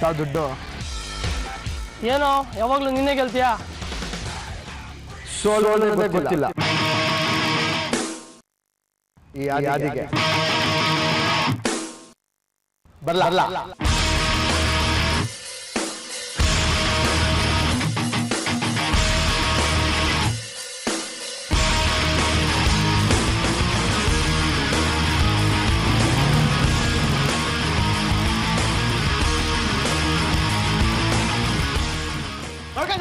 ಯಾವ ದುಡ್ಡು ಏನೋ ಯಾವಾಗಲೂ ನಿನ್ನೆ ಗೆಲ್ತೀಯಾ? ಸೋಲೋದೇ ಗೊತ್ತಿಲ್ಲ ಈ ಆದಿಗೆ ಬರಲ್ಲ.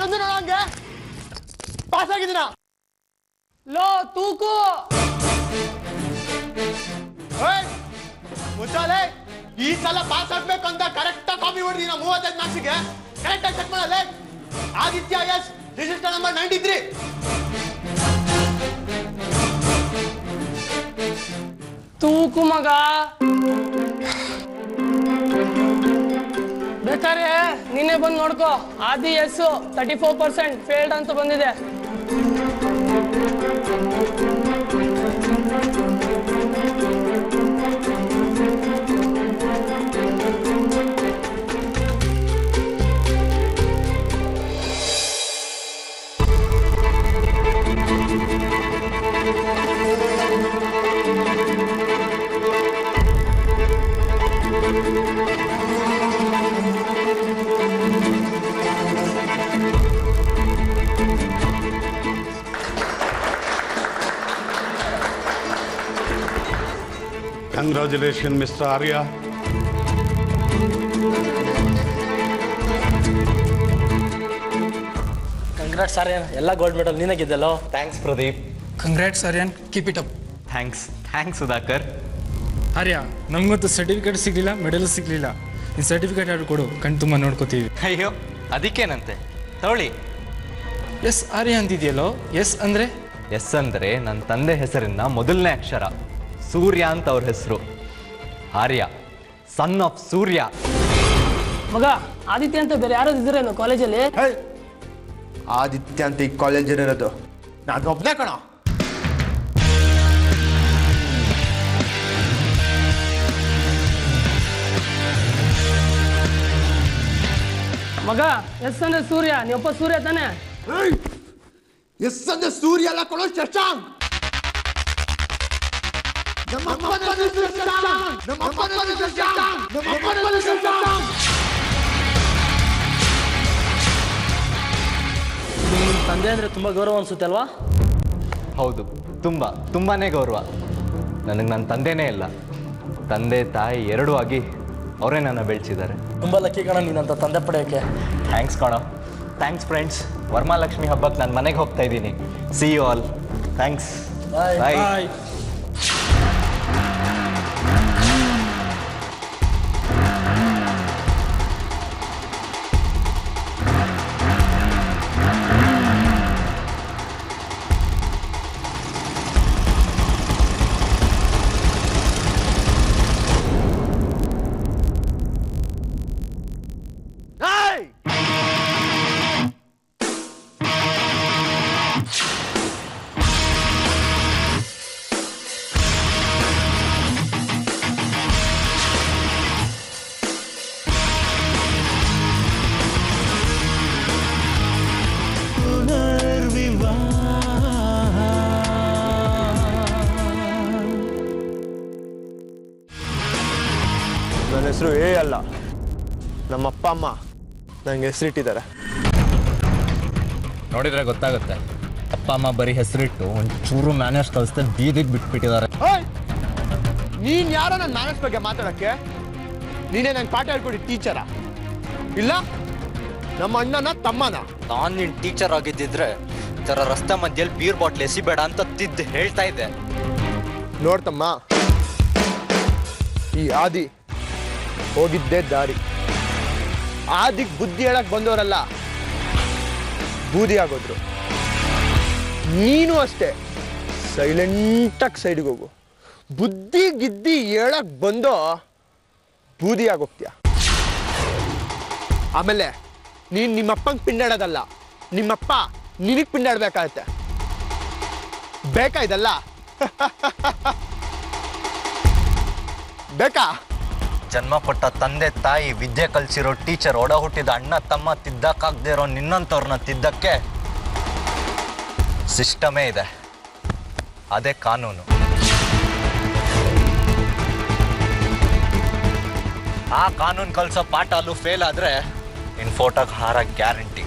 ನಂದು ನೋಡಂಗೆ ಪಾಸ್ ಆಗಿದ್ದೀನ. ಲೋ ತೂಕು ಮುಚ್ಚಾಲೆ, ಈ ಸಲ ಪಾಸ್ ಆಗ್ಬೇಕು ಅಂತ ಕರೆಕ್ಟ್ ಕಾಪಿ ಹೊಡೆದಿನ 35 ಮಾರ್ಕ್ಸಿಗೆ ಕರೆಕ್ಟ್ ಆಗಿ ಚೆಕ್ ಮಾಡಲ್ಲ. Aditya S register number 93. ತೂಕು ಮಗ. ಬೇಕಾರೆ ನೀನೇ ಬಂದು ನೋಡ್ಕೋ. ಆದಿ ಎಸ್ 34% ಫೇಲ್ಡ್ ಅಂತ ಬಂದಿದೆ. Congratulations, Mr. Arya. Congrats Aryan, ಎಲ್ಲ ಗೋಲ್ಡ್ ಮೆಡಲ್ ನೀನೇ ಗೆದ್ದಲ್ಲೋ. Thanks Pradeep. Congrats Aryan, keep it up. Thanks Sudhakar. Arya, ನಮಗಂತೂ ಸರ್ಟಿಫಿಕೇಟ್ ಸಿಗಲಿಲ್ಲ, ಮೆಡಲ್ ಸಿಗಲಿಲ್ಲ. ಈ ಸರ್ಟಿಫಿಕೇಟ್ ಆರ್ಡರ್ ಕೊಡು, ಕಣ್ ತುಂಬ ನೋಡ್ಕೋತೀವಿ. ಅಯ್ಯೋ ಅದಕ್ಕೇನಂತೆ, ತಗೊಳ್ಳಿ. ಎಸ್ ಆರ್ಯ ಅಂತಿದೆಯಲ್ಲೋ? ಎಸ್ ಅಂದರೆ? ಎಸ್ ಅಂದರೆ ನನ್ನ ತಂದೆ ಹೆಸರಿನ ಮೊದಲನೇ ಅಕ್ಷರ. ಸೂರ್ಯ ಅಂತ ಅವ್ರ ಹೆಸರು. ಆರ್ಯ, ಸನ್ ಆಫ್ ಸೂರ್ಯ. ಮಗ, ಆದಿತ್ಯ ಅಂತ ಬೇರೆ ಯಾರು ಇದ್ರೇನು ಕಾಲೇಜಲ್ಲಿ? ಆದಿತ್ಯ ಅಂತ ಈ ಕಾಲೇಜಲ್ಲಿರೋದು ನಾನು ಒಬ್ಬನೇ ಕಣ. ಮಗ, ಎಸ್ ಅಂದ್ರೆ ಸೂರ್ಯ. ನೀವಪ್ಪ ಸೂರ್ಯ ತಾನೆ? ಎಸ್ ಅಂದ್ರೆ ಸೂರ್ಯ ಎಲ್ಲ ಕೊಡೋ ಶಶಾಂಕ್. ನಿಮ್ಮ ತಂದೆ ಅಂದ್ರೆ ತುಂಬಾ ಗೌರವ ಅನ್ಸುತ್ತೆ ಅಲ್ವಾ? ಹೌದು, ತುಂಬಾನೇ ಗೌರವ. ನನಗೆ ನನ್ನ ತಂದೆನೇ ಇಲ್ಲ, ತಂದೆ ತಾಯಿ ಎರಡೂ ಆಗಿ ಅವರೇ ನನ್ನ ಬೆಳೆಸಿದ್ದಾರೆ. ತುಂಬ ಲಕ್ಕಿ ಕಣ ನೀನಂತ ತಂದೆ ಪಡೆಯೋಕ್ಕೆ. ಥ್ಯಾಂಕ್ಸ್ ಕಣೋ. Thanks friends. ವರಮಹಾಲಕ್ಷ್ಮಿ ಹಬ್ಬಕ್ಕೆ ನಾನು ಮನೆಗೆ ಹೋಗ್ತಾ ಇದ್ದೀನಿ. See you all. Thanks. Bye. ನನ್ನ ಹೆಸರು ಅಲ್ಲ, ನಮ್ಮ ಅಪ್ಪ ಅಮ್ಮ ನನಗೆ ಹೆಸರಿಟ್ಟಿದ್ದಾರೆ. ನೋಡಿದ್ರೆ ಗೊತ್ತಾಗುತ್ತೆ. ಅಪ್ಪ ಅಮ್ಮ ಬರೀ ಹೆಸರಿಟ್ಟು ಒಂಚೂರು ಮ್ಯಾನೇಜ್ ಕಲಿಸ್ತಾ ಬೀದಿಗೆ ಬಿಟ್ಬಿಟ್ಟಿದ್ದಾರೆ. ನೀನ್ ಯಾರೋ ನನ್ನ ಮ್ಯಾನೇಜ್ ಬಗ್ಗೆ ಮಾತಾಡಕ್ಕೆ? ನೀನೇ ನಂಗೆ ಪಾಠ ಹೇಳ್ಕೊಡಿ ಟೀಚರಾ? ಇಲ್ಲ ನಮ್ಮ ಅಣ್ಣನ ತಮ್ಮನ? ನಾನು ನಿನ್ನ ಟೀಚರ್ ಆಗಿದ್ದಿದ್ರೆ ಈ ಥರ ರಸ್ತೆ ಮಧ್ಯೆಯಲ್ಲಿ ಬೀರ್ ಬಾಟ್ಲ್ ಎಸಿಬೇಡ ಅಂತ ತಿದ್ದು ಹೇಳ್ತಾ ಇದ್ದೆ. ನೋಡ್ತಮ್ಮ, ಈ ಆದಿ ಹೋಗಿದ್ದೇ ದಾರಿ. ಆದಿಗೆ ಬುದ್ಧಿ ಹೇಳಕ್ ಬಂದವರಲ್ಲ, ಬೂದಿ ಆಗೋದ್ರು. ನೀನು ಅಷ್ಟೇ, ಸೈಲೆಂಟಾಗಿ ಸೈಡಿಗೆ ಹೋಗು. ಬುದ್ಧಿ ಗಿದ್ದಿ ಹೇಳಕ್ ಬಂದೋ ಬೂದಿ ಆಗೋಗ್ತೀಯ. ಆಮೇಲೆ ನೀನು ನಿಮ್ಮಪ್ಪಂಗೆ ಪಿಂಡಾಡೋದಲ್ಲ, ನಿಮ್ಮಪ್ಪ ನಿನಗೆ ಪಿಂಡಾಡ್ಬೇಕಾಗತ್ತೆ. ಬೇಕಾ ಇದಲ್ಲ? ಬೇಕಾ? ಜನ್ಮ ಕೊಟ್ಟ ತಂದೆ ತಾಯಿ, ವಿದ್ಯೆ ಕಲಿಸಿರೋ ಟೀಚರ್, ಒಡ ಹುಟ್ಟಿದ ಅಣ್ಣ ತಮ್ಮ ತಿದ್ದಕ್ಕಾಗದೇ ಇರೋ ನಿನ್ನಂಥವ್ರನ್ನ ತಿದ್ದಕ್ಕೆ ಸಿಸ್ಟಮೇ ಇದೆ. ಅದೇ ಕಾನೂನು. ಆ ಕಾನೂನು ಕಲಿಸೋ ಪಾಠ ಅಲ್ಲೂ ಫೇಲ್ ಆದರೆ ನಿನ್ನ ಫೋಟೋಗೆ ಹಾರ ಗ್ಯಾರಂಟಿ.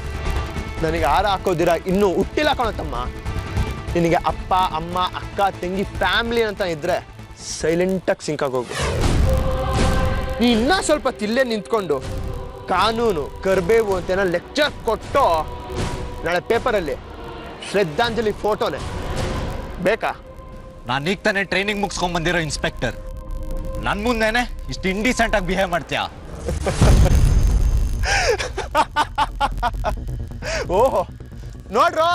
ನನಗೆ ಹಾರ ಹಾಕೋದಿರ ಇನ್ನೂ ಹುಟ್ಟಿಲ್ಲ ಕಣೋ ತಮ್ಮ. ನಿನಗೆ ಅಪ್ಪ ಅಮ್ಮ ಅಕ್ಕ ತಂಗಿ ಫ್ಯಾಮಿಲಿ ಅಂತ ಇದ್ರೆ ಸೈಲೆಂಟಾಗಿ ಸಿಂಕಾಗೋಗು. ನೀ ಇನ್ನೂ ಸ್ವಲ್ಪ ತಿಲ್ಲೇ ನಿಂತ್ಕೊಂಡು ಕಾನೂನು ಕರ್ಬೇವು ಅಂತೇನೋ ಲೆಕ್ಚರ್ ಕೊಟ್ಟು ನಾಳೆ ಪೇಪರಲ್ಲಿ ಶ್ರದ್ಧಾಂಜಲಿ ಫೋಟೋನೇ ಬೇಕಾ? ನಾನು ಈಗ ತಾನೇ ಟ್ರೈನಿಂಗ್ ಮುಗಿಸ್ಕೊಂಡ್ಬಂದಿರೋ ಇನ್ಸ್ಪೆಕ್ಟರ್, ನನ್ನ ಮುಂದೆನೆ ಇಷ್ಟು ಇಂಡಿಸೆಂಟಾಗಿ ಬಿಹೇವ್ ಮಾಡ್ತೀಯಾ? ಓಹೋ ನೋಡ್ರೋ,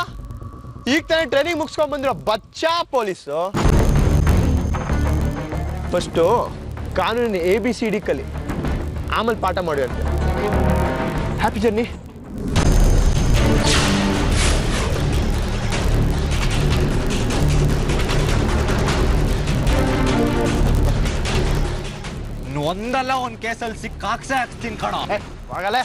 ಈಗ ತಾನೇ ಟ್ರೈನಿಂಗ್ ಮುಗಿಸ್ಕೊಂಡ್ ಬಂದಿರೋ ಬಚ್ಚಾ ಪೊಲೀಸು. ಫಸ್ಟು ಕಾನೂನಿನ ABCD ಕಲಿ, ಆಮೇಲೆ ಪಾಠ ಮಾಡಿ ಅಂತ. Happy journey. ಒಂದಲ್ಲ ಒಂದು ಕೇಸಲ್ಲಿ ಸಿಕ್ಕಾಕ್ಸೆ ಹಾಕ್ತೀನಿ ಕಣೋ. ಆಗಲೇ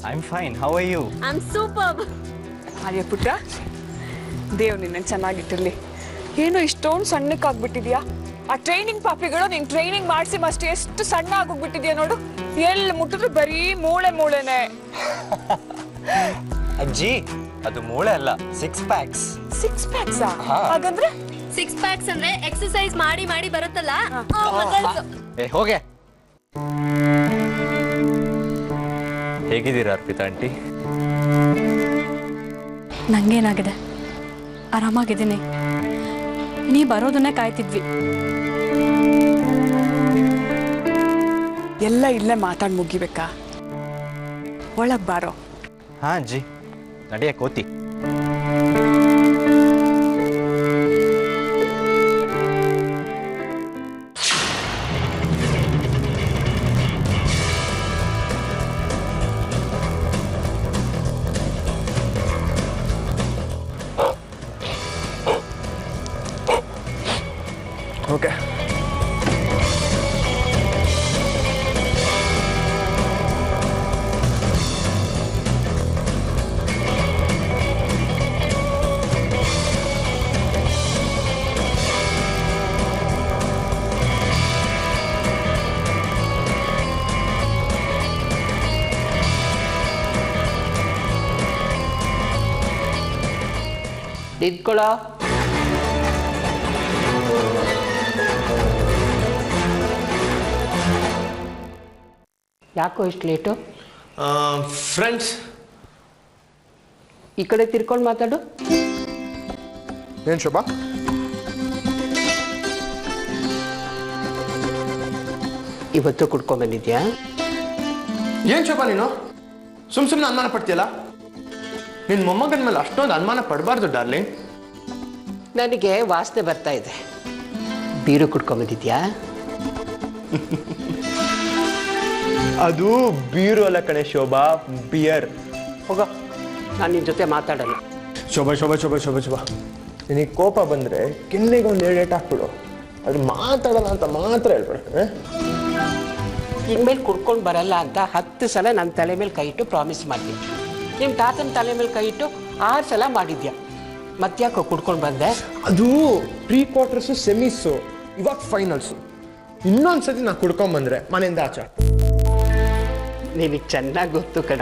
I'm fine. How are you? I'm superb. ಆರ್ಯ ಪುಟ್ಟ, ದೇವ್ ನಿನ್ನ ಚೆನ್ನಾಗಿಟ್ಟಿರ್ಲಿ. ಏನು ಇಷ್ಟೊಂದು ಸಣ್ಣಕ್ಕಾಗ್ಬಿಟ್ಟಿದ್ಯಾ? ಆ ಟ್ರೈನಿಂಗ್ ಪಾಪಿಗಳು ನೀನ್ ಟ್ರೈನಿಂಗ್ ಮಾಡಿಸಿ ಅಷ್ಟೇ ಎಷ್ಟು ಸಣ್ಣ ಆಗೋಗ್ಬಿಟ್ಟಿದ್ಯಾ ನೋಡು. ಎಲ್ಲಿ ಮುಟ್ಟಿದ್ರು ಬರೀ ಮೂಳೆನೆ. ಅಜ್ಜಿ, ಅದು ಮೂಳೆ ಅಲ್ಲ, 6 ಪ್ಯಾಕ್ಸ್. 6 ಪ್ಯಾಕ್ಸ್ ಹಾಗಂದ್ರೆ? 6 ಪ್ಯಾಕ್ಸ್ ಅಂದ್ರೆ ಎಕ್ಸರ್ಸೈಸ್ ಮಾಡಿ ಮಾಡಿ ಬರುತ್ತಲ್ಲ. ಏ ಹೋಗೆ. ಹೇಗಿದ್ದೀರಾ ಅರ್ಪಿತಾ ಆಂಟಿ? ನಂಗೇನಾಗಿದೆ, ಆರಾಮಾಗಿದ್ದೀನಿ. ನೀ ಬರೋದನ್ನೇ ಕಾಯ್ತಿದ್ವಿ. ಎಲ್ಲ ಇಲ್ಲೇ ಮಾತಾಡಿ ಮುಗಿಬೇಕಾ? ಒಳಗ್ ಬಾರೋ. ಹಾ ಅಜ್ಜಿ, ನಡೆಯ ಕೋತಿ. ಓಕೆ. ನಿಂತ್ಕೊಳ್ಳೋ. ಯಾಕೋ ಇಷ್ಟು ಲೇಟು? ಫ್ರೆಂಡ್ಸ್, ಈ ಕಡೆ ತಿರ್ಕೊಂಡು ಮಾತಾಡು. ಏನು ಶೋಭಾ? ಇವತ್ತು ಕುಡ್ಕೊಂಡ್ಬಂದಿದ್ಯಾ? ಏನು ಶೋಭಾ ನೀನು ಸುಮ್ಮನೆ ಅನುಮಾನ ಪಡ್ತೀಯಲ್ಲ? ನಿನ್ನ ಮೊಮ್ಮಗನ ಮೇಲೆ ಅಷ್ಟೊಂದು ಅನುಮಾನ ಪಡಬಾರ್ದು ಡಾರ್ಲಿಂಗ್. ನನಗೆ ವಾಸನೆ ಬರ್ತಾ ಇದೆ. ಬೀರು ಕುಡ್ಕೊಂಬಂದಿದ್ಯಾ? ಅದು ಬೀರು ಅಲ್ಲ ಕಣೆ ಶೋಭಾ, ಬಿಯರ್. ಹೋಗೋ, ನಾನು ನಿನ್ನ ಜೊತೆ ಮಾತಾಡಲ್ಲ. ಶೋಭಾ ಶೋಭಾ ಶೋಭಾ ಶೋಭಾ ಶೋಭಾ, ನಿನಗೆ ಕೋಪ ಬಂದರೆ ಕೆನ್ನೆಗೆ ಒಂದು 2 ಏಟ್ ಹಾಕ್ಬಿಡು. ಅದು ಮಾತಾಡಲ್ಲ ಅಂತ ಮಾತ್ರ ಹೇಳ್ಬೇಡ. ಇನ್ಮೇಲೆ ಕುಡ್ಕೊಂಡು ಬರಲ್ಲ ಅಂತ 10 ಸಲ ನನ್ನ ತಲೆ ಮೇಲೆ ಕೈ ಇಟ್ಟು ಪ್ರಾಮಿಸ್ ಮಾಡ್ತೀನಿ. ನಿಮ್ಮ ತಾತನ ತಲೆ ಮೇಲೆ ಕೈ ಇಟ್ಟು 6 ಸಲ ಮಾಡಿದ್ಯಾ. ಮತ್ತ್ಯಾಕೋ ಕುಡ್ಕೊಂಡು ಬಂದೆ? ಅದು ಪ್ರೀ ಕ್ವಾರ್ಟರ್ಸು, ಸೆಮೀಸು, ಇವಾಗ ಫೈನಲ್ಸು. ಇನ್ನೊಂದ್ಸತಿ ನಾ ಕುಡ್ಕೊಂಬಂದ್ರೆ ಮನೆಯಿಂದ ಆಚೆ. ನಿನಗೆ ಚೆನ್ನಾಗಿ ಗೊತ್ತು ಕಣ,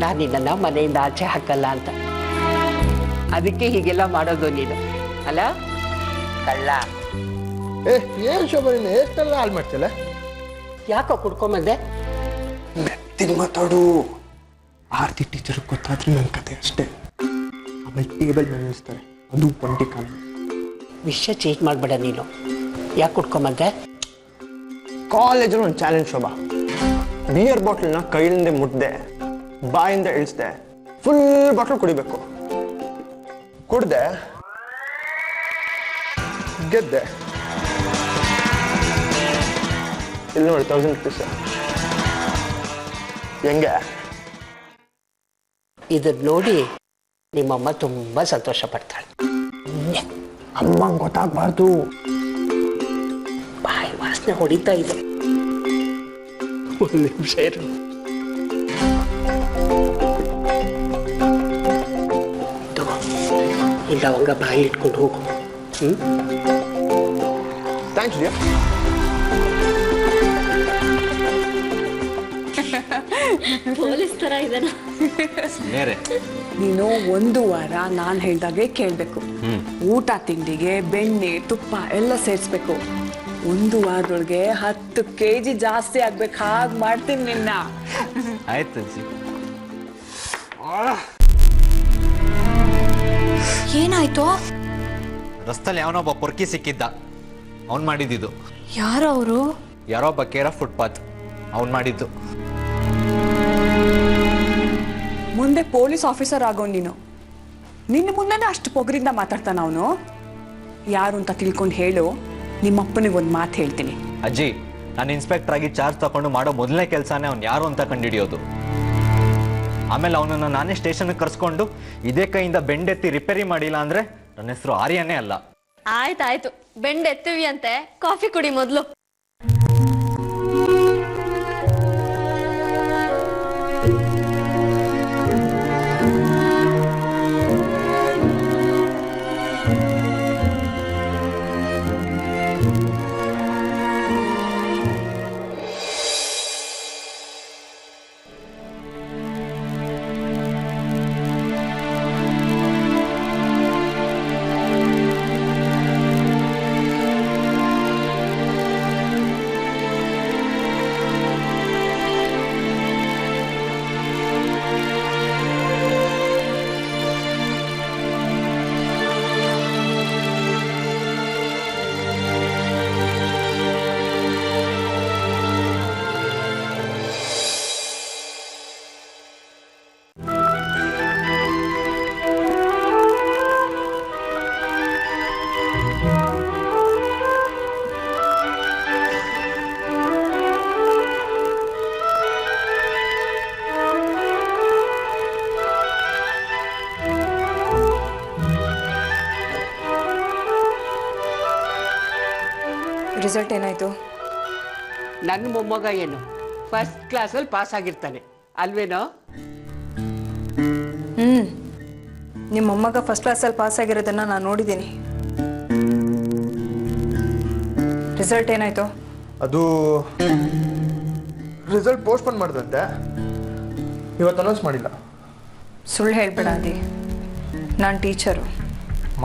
ನಾನು ನಿನ್ನನ್ನು ಮನೆಯಿಂದ ಆಚೆ ಹಾಕಲ್ಲ ಅಂತ. ಅದಕ್ಕೆ ಹೀಗೆಲ್ಲ ಮಾಡೋದು ನೀನು ಅಲ್ಲ ಕಳ್ಳ. ಏನು ಶೋಭಾ, ನೀನು ಎಷ್ಟೆಲ್ಲ ಹಾಳು ಮಾಡ್ತಿಲ್ಲ? ಯಾಕೋ ಕುಡ್ಕೊಂಬಂದೆ? ಮೆತ್ತಿಗೆ ಮಾತಾಡು. ಆರ್ತಿ ಟೀಚರ್ ಗೊತ್ತಾದ್ರೆ ನನ್ನ ಕತೆ ಅಷ್ಟೇ. ಆಮೇಲೆ ಟೇಬಲ್ ಮೇಲೆ ನಿಲ್ಲಿಸ್ತಾರೆ, ಅದು 20 ಕಾಲ. ವಿಷಯ ಚೇಂಜ್ ಮಾಡಬೇಡ ನೀನು. ಯಾಕೆ ಕುಡ್ಕೊಂಬಂದೆ? ಕಾಲೇಜಲ್ಲಿ ಒಂದು ಚಾಲೆಂಜ್ ಶೋಭಾ. ಬಿಯರ್ ಬಾಟ್ಲನ್ನ ಕೈಯಿಂದ ಮುಟ್ದೆ, ಬಾಯಿಂದ ಇಳಿಸ್ದೆ, ಫುಲ್ ಬಾಟ್ಲ್ ಕುಡಿಬೇಕು. ಕುಡ್ದೆ, ಗೆದ್ದೆ. ಇಲ್ಲಿ ನೋಡಿ 1000 rupees. ಹೆಂಗೆ? ಇದನ್ನ ನೋಡಿ ನಿಮ್ಮಮ್ಮ ತುಂಬ ಸಂತೋಷ ಪಡ್ತಾಳೆ. ಅಮ್ಮಂಗೆ ಗೊತ್ತಾಗಬಾರ್ದು. ಬಾಯಿ ವಾಸನೆ ಹೊಡಿತಾ ಇದೆ. ಒಂದು ನಿಮಿಷ ಇರು. ಇಲ್ಲ ಅವಂಗ ಬಾಯಿ ಇಟ್ಕೊಂಡು ಹೋಗು. Thanks dear. ಪೊಲೀಸ್ ತರ ಇದನ್ನ. ನೀನು 1 ವಾರ ನಾನು ಹೇಳ್ದಾಗೆ ಕೇಳಬೇಕು. ಊಟ ತಿಂಡಿಗೆ ಬೆಣ್ಣೆ ತುಪ್ಪ ಎಲ್ಲ ಸೇರಿಸ್ಬೇಕು. 1 ವಾರದೊಳಗೆ 10 kg ಜಾಸ್ತಿ ಆಗ್ಬೇಕು. ಹಾಗೆ ಮಾಡ್ತೀನಿ ನಿನ್ನ. ಆಯ್ತು ಅಜ್ಜಿ. ಏನಾಯ್ತು? ರಸ್ತಲ್ಲಿ ಯಾವನೊಬ್ಬ ಪೊರ್ಕಿ ಸಿಕ್ಕಿದ್ದ, ಅವ್ನು ಮಾಡಿದ್ದು. ಯಾರು ಅವರು? ಯಾರೋ ಒಬ್ಬ ಕೇರ ಫುಟ್ಪಾತ್, ಅವ್ನು ಮಾಡಿದ್ದು. ಮುಂದೆ ಪೊಲೀಸ್ ಆಫೀಸರ್ ಆಗೋ ನೀನು. ನಿನ್ನ ಮುಂದೆನೇ ಅಷ್ಟು ಪೊಗರಿಂದ ಮಾತಾಡ್ತಾನ ಅವನು. ಯಾರು ಅಂತ ತಿಳ್ಕೊಂಡು ಹೇಳು. ನಿಮ್ಮಪ್ಪನಿಗೆ ಒಂದು ಮಾತು ಹೇಳ್ತೀನಿ. ಅಜ್ಜಿ, ನಾನು ಇನ್ಸ್ಪೆಕ್ಟರ್ ಆಗಿ ಚಾರ್ಜ್ ತಗೊಂಡು ಮಾಡೋ ಮೊದಲನೇ ಕೆಲಸನೇ ಅವ್ನು ಯಾರು ಅಂತ ಕಂಡುಹಿಡಿಯೋದು. ಆಮೇಲೆ ಅವನನ್ನು ನಾನೇ ಸ್ಟೇಷನ್ಗೆ ಕರ್ಸ್ಕೊಂಡು ಇದೇ ಕೈಯಿಂದ ಬೆಂಡೆತ್ತಿ ರಿಪೇರಿ ಮಾಡಿಲ್ಲ ಅಂದ್ರೆ ನನ್ನ ಹೆಸರು ಆರ್ಯನೇ ಅಲ್ಲ. ಆಯ್ತಾಯ್ತು, ಬೆಂಡ್ ಎತ್ತಿವಿ ಅಂತೆ. ಕಾಫಿ ಕುಡಿ ಮೊದಲು. ರಿಸಲ್ಟ್ ಏನಾಯ್ತು? ನನ್ನ ಮೊಮ್ಮಗ ಏನು ಫಸ್ಟ್ ಕ್ಲಾಸಲ್ಲಿ ಪಾಸ್ ಆಗಿರ್ತಾನೆ ಅಲ್ವೇನೋ? ನಿಮ್ಮ ಮೊಮ್ಮಗ ಫಸ್ಟ್ ಕ್ಲಾಸಲ್ಲಿ ಪಾಸ್ ಆಗಿರೋದನ್ನ ನಾನು ನೋಡಿದ್ದೀನಿ. ರಿಸಲ್ಟ್ ಏನಾಯ್ತು? ಅದು ರಿಸಲ್ಟ್ ಪೋಸ್ಟ್ಪೋನ್ ಮಾಡಿದಂತೆ, ಇವತ್ತು ಅನೌನ್ಸ್ ಮಾಡಿಲ್ಲ. ಸುಳ್ಳು ಹೇಳ್ಬೇಡ ಅದಿ, ನಾನು ಟೀಚರು.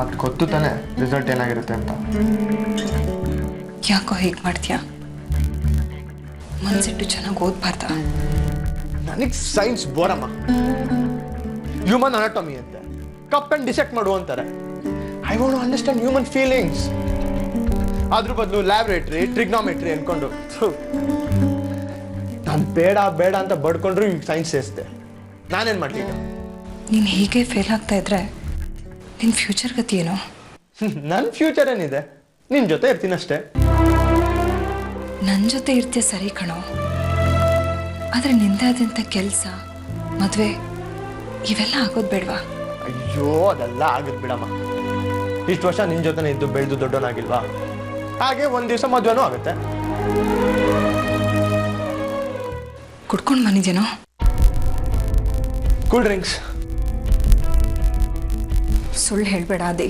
ಮತ್ತೆ ಗೊತ್ತು ತಾನೆ ರಿಸಲ್ಟ್ ಏನಾಗಿರುತ್ತೆ ಅಂತ. ಯಾಕೋ ಹೀಗೆ ಮಾಡ್ತೀಯಾ? ಮನಸ್ಸಿಟ್ಟು ಚೆನ್ನಾಗಿ ಓದ್ಬಾರ್ದ? ನನಗೆ ಸೈನ್ಸ್ ಬೋರಮ್ಮ. ಹ್ಯೂಮನ್ ಅನಾಟಮಿ ಅಂತೆ, ಕಪ್ ಅಂಡ್ ಡಿಸೆಕ್ಟ್ ಮಾಡು ಅಂತಾರೆ. I want to understand human feelings. ಅದ್ರ ಬದಲು ಲ್ಯಾಬ್ರೇಟ್ರಿ ಟ್ರಿಗ್ನಾಮೆಟ್ರಿ ಅನ್ಕೊಂಡು ನಾನು ಬೇಡ ಬೇಡ ಅಂತ ಬಡ್ಕೊಂಡ್ರು ಈಗ ಸೈನ್ಸ್ ಸೇರಿಸ್ದೆ. ನಾನೇನು ಮಾಡಲಿ ಈಗ? ನೀನು ಹೀಗೆ ಫೇಲ್ ಆಗ್ತಾ ಇದ್ರೆ ನಿನ್ನ ಫ್ಯೂಚರ್ ಗತಿ ಏನೋ? ನನ್ನ ಫ್ಯೂಚರ್ ಏನಿದೆ, ನಿನ್ನ ಜೊತೆ ಇರ್ತೀನಿ ಅಷ್ಟೇ. ನನ್ನ ಜೊತೆ ಇರ್ತೀಯ ಸರಿ ಕಣೋ, ಆದರೆ ನಿಂದೆ ಆದಂಥ ಕೆಲಸ ಮದುವೆ ಇವೆಲ್ಲ ಆಗೋದು ಬೇಡವಾ? ಅಯ್ಯೋ ಅದೆಲ್ಲ ಆಗದ್ ಬಿಡಮ್ಮ. ಇಷ್ಟು ವರ್ಷ ನಿನ್ನ ಜೊತೆ ಇದ್ದು ಬೆಳೆದು ದೊಡ್ಡವನಾಗಿಲ್ವಾ? ಹಾಗೆ ಒಂದು ದಿವಸ ಮದುವೆನೂ ಆಗುತ್ತೆ. ಕುಡ್ಕೊಂಡು ಬಂದಿದ್ದೇನೋ? Cool drinks. ಸುಳ್ಳು ಹೇಳಬೇಡ ಅದೇ.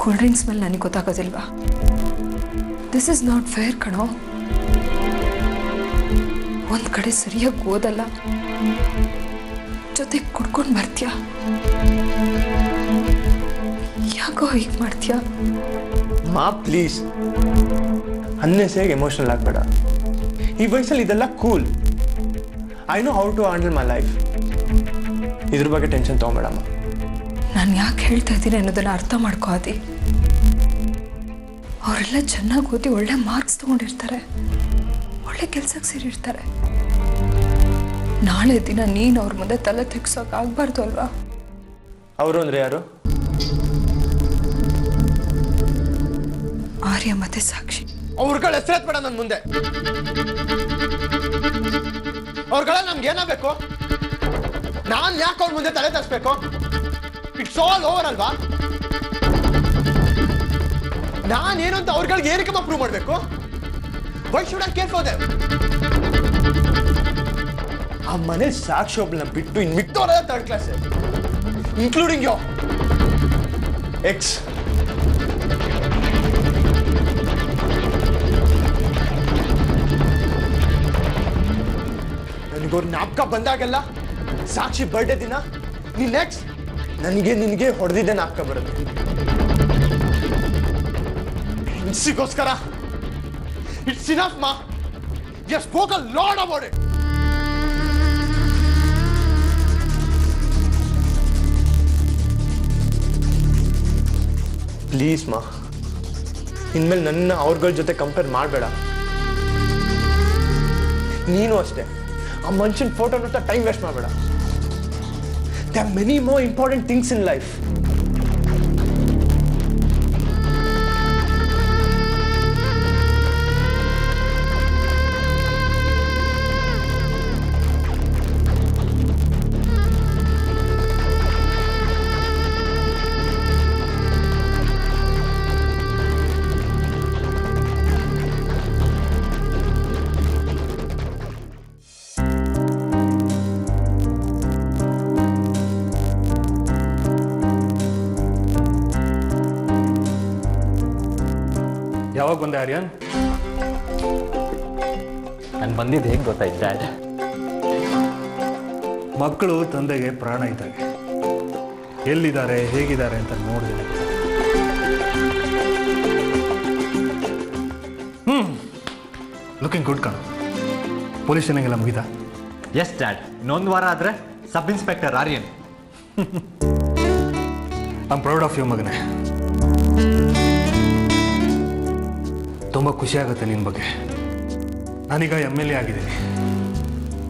ಕೂಲ್ ಡ್ರಿಂಕ್ಸ್ ಮೇಲೆ ನನಗೆ ಗೊತ್ತಾಗೋದಿಲ್ವಾ? ದಿಸ್ ಇಸ್ ನಾಟ್ ಫೇರ್ ಕಣೋ. ಒಂದು ಕಡೆ ಸರಿಯಾಗಿ ಓದಲ್ಲ, ಜೊತೆ ಕುಡ್ಕೊಂಡು ಬರ್ತೀಯ. ಯಾಕೋ ಹೀಗೆ ಮಾಡ್ತೀಯ? ಮಾ ಪ್ಲೀಸ್, ಅನ್ನೆಸರಿಯಾಗಿ ಎಮೋಷನಲ್ ಆಗಬೇಡ. ಈ ವಯಸ್ಸಲ್ಲಿ ಇದೆಲ್ಲ cool. I know how to handle my life. ಇದ್ರ ಬಗ್ಗೆ ಟೆನ್ಷನ್ ತೊಗೊಬೇಡಮ್ಮ. ನಾನು ಯಾಕೆ ಹೇಳ್ತಾ ಇದ್ದೀನಿ ಅನ್ನೋದನ್ನು ಅರ್ಥ ಮಾಡ್ಕೋ ಆದಿ. ಅವರೆಲ್ಲ ಚೆನ್ನಾಗಿ ಓದಿ ಒಳ್ಳೆ ಮಾರ್ಕ್ಸ್ ತಗೊಂಡಿರ್ತಾರೆ, ಒಳ್ಳೆ ಕೆಲ್ಸಕ್ಕೆ ಸೇರಿರ್ತಾರೆ. ನಾಳೆ ದಿನ ನೀನು ಅವ್ರ ಮುಂದೆ ತಲೆ ತೆಗ್ಸೋಕ್ಕಾಗಬಾರ್ದು ಅಲ್ವಾ? ಅವರು ಅಂದ್ರೆ ಯಾರು? ಆರ್ಯ ಮತ್ತೆ ಸಾಕ್ಷಿ. ಅವ್ರಗಳ ಹೆಸರೆತ್ಬೇಡ ನನ್ನ ಮುಂದೆ. ಅವ್ರಗಳ ನಮ್ಗೆ ಏನಾಗಬೇಕು? ನಾನ್ ಯಾಕೆ ಅವ್ರ ಮುಂದೆ ತಲೆ ತರಿಸ್ಬೇಕು? ಇಟ್ಸ್ ಆಲ್ ಓವರ್ ಅಲ್ವಾ? ನಾನೇನು ಅಂತ ಅವ್ರಗಳಿಗೆ ಏನಕ್ಕೆ ಪ್ರೂವ್ ಮಾಡಬೇಕು? Why should I care for them? ಆ ಮನೆ ಸಾಕ್ಷಿ ಒಬ್ಬಳನ್ನ ಬಿಟ್ಟು ಇನ್ ಮಿಕ್ತವರೆಲ್ಲ ಥರ್ಡ್ ಕ್ಲಾಸ್, ಇನ್ಕ್ಲೂಡಿಂಗ್ ಯೋ ಎಕ್ಸ್. ನನಗವ್ರ ಜ್ಞಾಪಕ ಬಂದಾಗೆಲ್ಲ ಸಾಕ್ಷಿ ಬರ್ಡೇ ದಿನ ನೀನ್ ನೆಕ್ಸ್ಟ್ ನಿನಗೆ ಹೊಡೆದಿದ್ದೆ ಜ್ಞಾಪಕ ಬರುತ್ತೆ. ಪ್ರಿನ್ಸಿಗೋಸ್ಕರ ಇಟ್ಸ್ ಇನಫ್ ಮಾ. You spoke a lot about it. Please ಮಾ, ಇನ್ಮೇಲೆ ನನ್ನ ಅವ್ರಗಳ ಜೊತೆ ಕಂಪೇರ್ ಮಾಡಬೇಡ. ನೀನು ಅಷ್ಟೇ ಆ ಮನುಷ್ಯನ ಫೋಟೋ ನೋಡ್ತಾ ಟೈಮ್ ವೇಸ್ಟ್ ಮಾಡಬೇಡ. There are many more important things in life. ಯಾವಾಗ ಬಂದೆ ಆರ್ಯನ್? ನಾನು ಬಂದಿದ್ದು ಹೇಗೆ ಗೊತ್ತಾಯ್ತು ಡ್ಯಾಡ್? ಮಕ್ಕಳು ತಂದೆಗೆ ಪ್ರಾಣ ಇದ್ದಾಗ ಎಲ್ಲಿದ್ದಾರೆ ಹೇಗಿದ್ದಾರೆ ಅಂತ ನೋಡಿದೆ. ಲುಕಿಂಗ್ ಗುಡ್ ಕಣ. ಪೊಲೀಸ್ ಸ್ಟೇಷನ್ಗೆಲ್ಲ ಮುಗಿದಾ? ಎಸ್ ಡ್ಯಾಡ್, ಇನ್ನೊಂದು ವಾರ ಆದರೆ sub inspector Aryan. I am proud of you ಮಗನೇ. ತುಂಬ ಖುಷಿ ಆಗುತ್ತೆ ನಿನ್ನ ಬಗ್ಗೆ. ನಾನೀಗ MLA ಆಗಿದ್ದೀನಿ.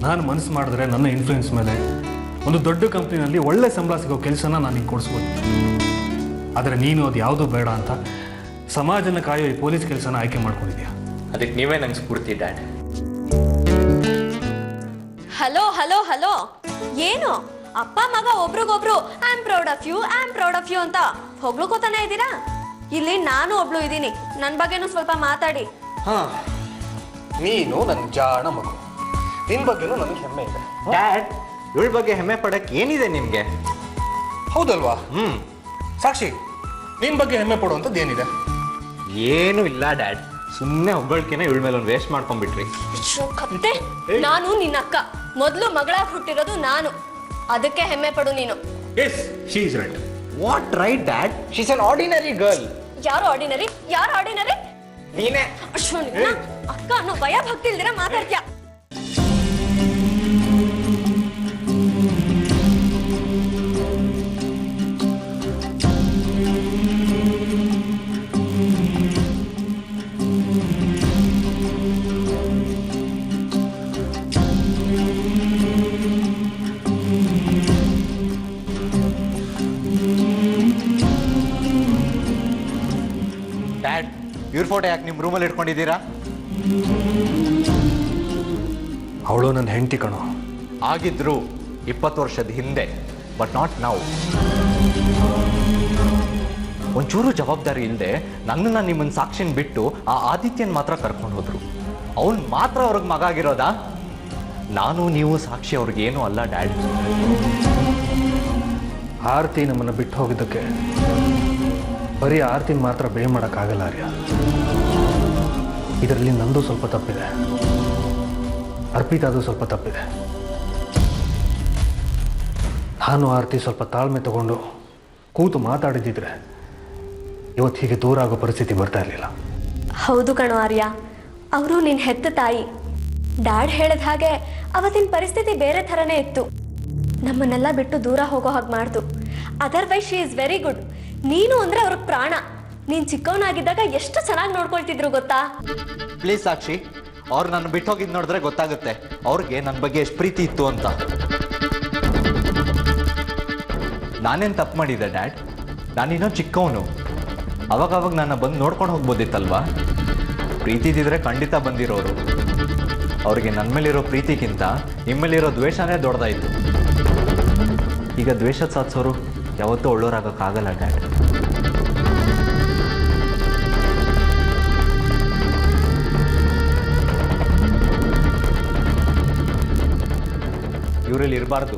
ನಾನು ಮನಸ್ಸು ಮಾಡಿದ್ರೆ ನನ್ನ ಇನ್ಫ್ಲೂಯೆನ್ಸ್ ಮೇಲೆ ಒಂದು ದೊಡ್ಡ ಕಂಪ್ನಿನಲ್ಲಿ ಒಳ್ಳೆ ಸಂಬಳ ಸಿಗೋ ಕೆಲಸನ ನಾನು ಈಗ ಕೊಡಿಸ್ಬೋದು. ಆದರೆ ನೀನು ಅದು ಯಾವುದೂ ಬೇಡ ಅಂತ ಸಮಾಜನ ಕಾಯೋ ಈ ಪೊಲೀಸ್ ಕೆಲಸನ ಆಯ್ಕೆ ಮಾಡ್ಕೊಂಡಿದ್ಯಾ. ಅದಕ್ಕೆ ನೀವೇ ನಂಗೆ ಸ್ಫೂರ್ತಿ ಡ್ಯಾಡ್. ಹಲೋ ಹಲೋ ಹಲೋ, ಏನು ಅಪ್ಪ ಮಗ ಒಬ್ರಿಗೊಬ್ರು I am proud of you ಅಂತ ಹೊಗ್ಳುಕೋತಾನೆ ಇದ್ದೀರಾ? ಇಲ್ಲಿ ನಾನು ಒಬ್ಳು ಇದ್ದೀನಿ, ನನ್ನ ಬಗ್ಗೆನೂ ಸ್ವಲ್ಪ ಮಾತಾಡಿ. ನೀನು ನನ್ನ ಜಾಣ ಮಗು, ನಿನ್ನ ಬಗ್ಗೆನೂ ನನಗೆ ಹೆಮ್ಮೆ ಇದೆ. ಡ್ಯಾಡ್, ಇವಳ ಬಗ್ಗೆ ಹೆಮ್ಮೆ ಪಡಕ್ಕೆ ಏನಿದೆ ನಿಮಗೆ? ಹೌದಲ್ವಾ? ಸಾಕ್ಷಿ, ನಿನ್ನ ಬಗ್ಗೆ ಹೆಮ್ಮೆ ಪಡುವಂಥದ್ದು ಏನಿದೆ? ಏನು ಇಲ್ಲ ಡ್ಯಾಡ್, ಸುಮ್ಮನೆ ಹೊಗಳಿಕೆನ ಇವಳ ಮೇಲೆ ಒಂದು ವೇಸ್ಟ್ ಮಾಡ್ಕೊಂಡ್ಬಿಟ್ರಿ. ಕತ್ತೆ, ನಾನು ನಿನ್ನ ಅಕ್ಕ, ಮೊದಲು ಮಗಳಾಗಿ ಹುಟ್ಟಿರೋದು ನಾನು, ಅದಕ್ಕೆ ಹೆಮ್ಮೆ ಪಡು ನೀನು. Yes, she is right. What right dad? She is an ordinary girl. ಯಾರು ಆರ್ಡಿನರಿ? ನೀನೇ. ಅಕ್ಕ ಅನ್ನೋ ಭಯ ಭಕ್ತಿ ಇಲ್ದಿರ ಮಾತಾಡ್ತೀಯ. ಡ್ಯಾಡ್, ಇವ್ರ ಫೋಟೋ ಯಾಕೆ ನಿಮ್ಮ ರೂಮಲ್ಲಿ ಇಟ್ಕೊಂಡಿದ್ದೀರಾ? ಅವಳು ನನ್ನ ಹೆಂಡತಿ ಕಣೋ. ಆಗಿದ್ರು 20 ವರ್ಷದ ಹಿಂದೆ, ಬಟ್ ನಾಟ್ ನೌ. ಒಂಚೂರು ಜವಾಬ್ದಾರಿ ಇಲ್ಲದೆ ನನ್ನನ್ನು ನಿಮ್ಮನ್ನ ಸಾಕ್ಷಿನ ಬಿಟ್ಟು ಆ ಆದಿತ್ಯನ್ ಮಾತ್ರ ಕರ್ಕೊಂಡು ಹೋದ್ರು. ಅವನು ಮಾತ್ರ ಅವ್ರಿಗೆ ಮಗ ಆಗಿರೋದಾ? ನಾನು ನೀವು ಸಾಕ್ಷಿ ಅವ್ರಿಗೇನು ಅಲ್ಲ ಡ್ಯಾಡ್. ಆರತಿ ನಮ್ಮನ್ನು ಬಿಟ್ಟು ಹೋಗಿದ್ದಕ್ಕೆ ಬರೀ ಆರತಿನ ಮಾತ್ರ ಬೇರೆ ಮಾಡೋಕ್ಕಾಗಲ್ಲ ಆರ್ಯ. ಇದರಲ್ಲಿ ನಂದು ಸ್ವಲ್ಪ ತಪ್ಪಿದೆ, ಅರ್ಪಿತಾದು ಸ್ವಲ್ಪ ತಪ್ಪಿದೆ. ನಾನು ಆರತಿ ಸ್ವಲ್ಪ ತಾಳ್ಮೆ ತಗೊಂಡು ಕೂತು ಮಾತಾಡಿದ್ದಿದ್ರೆ ಇವತ್ತು ಹೀಗೆ ದೂರ ಆಗೋ ಪರಿಸ್ಥಿತಿ ಬರ್ತಾ ಇರಲಿಲ್ಲ. ಹೌದು ಕಣೋ ಆರ್ಯ, ಅವರು ನಿನ್ನ ಹೆತ್ತ ತಾಯಿ. ಡ್ಯಾಡ್ ಹೇಳಿದ ಹಾಗೆ ಅವತ್ತಿನ ಪರಿಸ್ಥಿತಿ ಬೇರೆ ಥರನೇ ಇತ್ತು. ನಮ್ಮನ್ನೆಲ್ಲ ಬಿಟ್ಟು ದೂರ ಹೋಗೋ ಹಾಗೆ ಮಾಡ್ತು. Otherwise she is very good. ನೀನು ಅಂದ್ರೆ ಅವ್ರಿಗೆ ಪ್ರಾಣ. ನೀನ್ ಚಿಕ್ಕವನಾಗಿದ್ದಾಗ ಎಷ್ಟು ಚೆನ್ನಾಗಿ ನೋಡ್ಕೊಳ್ತಿದ್ರು ಗೊತ್ತಾ? ಪ್ಲೀಸ್ ಸಾಕ್ಷಿ, ಅವ್ರು ನನ್ನ ಬಿಟ್ಟು ಹೋಗಿದ್ದು ನೋಡಿದ್ರೆ ಗೊತ್ತಾಗುತ್ತೆ ಅವ್ರಿಗೆ ನನ್ನ ಬಗ್ಗೆ ಎಷ್ಟು ಪ್ರೀತಿ ಇತ್ತು ಅಂತ. ನಾನೇನು ತಪ್ಪು ಮಾಡಿದ್ದೆ ಡ್ಯಾಡ್? ನಾನಿನ್ನೋ ಚಿಕ್ಕವನು. ಅವಾಗ ನನ್ನ ಬಂದು ನೋಡ್ಕೊಂಡು ಹೋಗ್ಬೋದಿತ್ತಲ್ವಾ? ಪ್ರೀತಿ ಇದ್ದಿದ್ರೆ ಖಂಡಿತ ಬಂದಿರೋರು. ಅವ್ರಿಗೆ ನನ್ನ ಮೇಲಿರೋ ಪ್ರೀತಿಗಿಂತ ನಿಮ್ಮ ಮೇಲಿರೋ ದ್ವೇಷನೇ ದೊಡ್ಡದಾಯಿತು. ಈಗ ದ್ವೇಷದ ಸಾಧಿಸೋರು ಯಾವತ್ತೂ ಒಳ್ಳೋರಾಗಕ್ಕಾಗಲ್ಲ ಡ್ಯಾಡ್. ಇವರಲ್ಲಿ ಇರಬಾರ್ದು.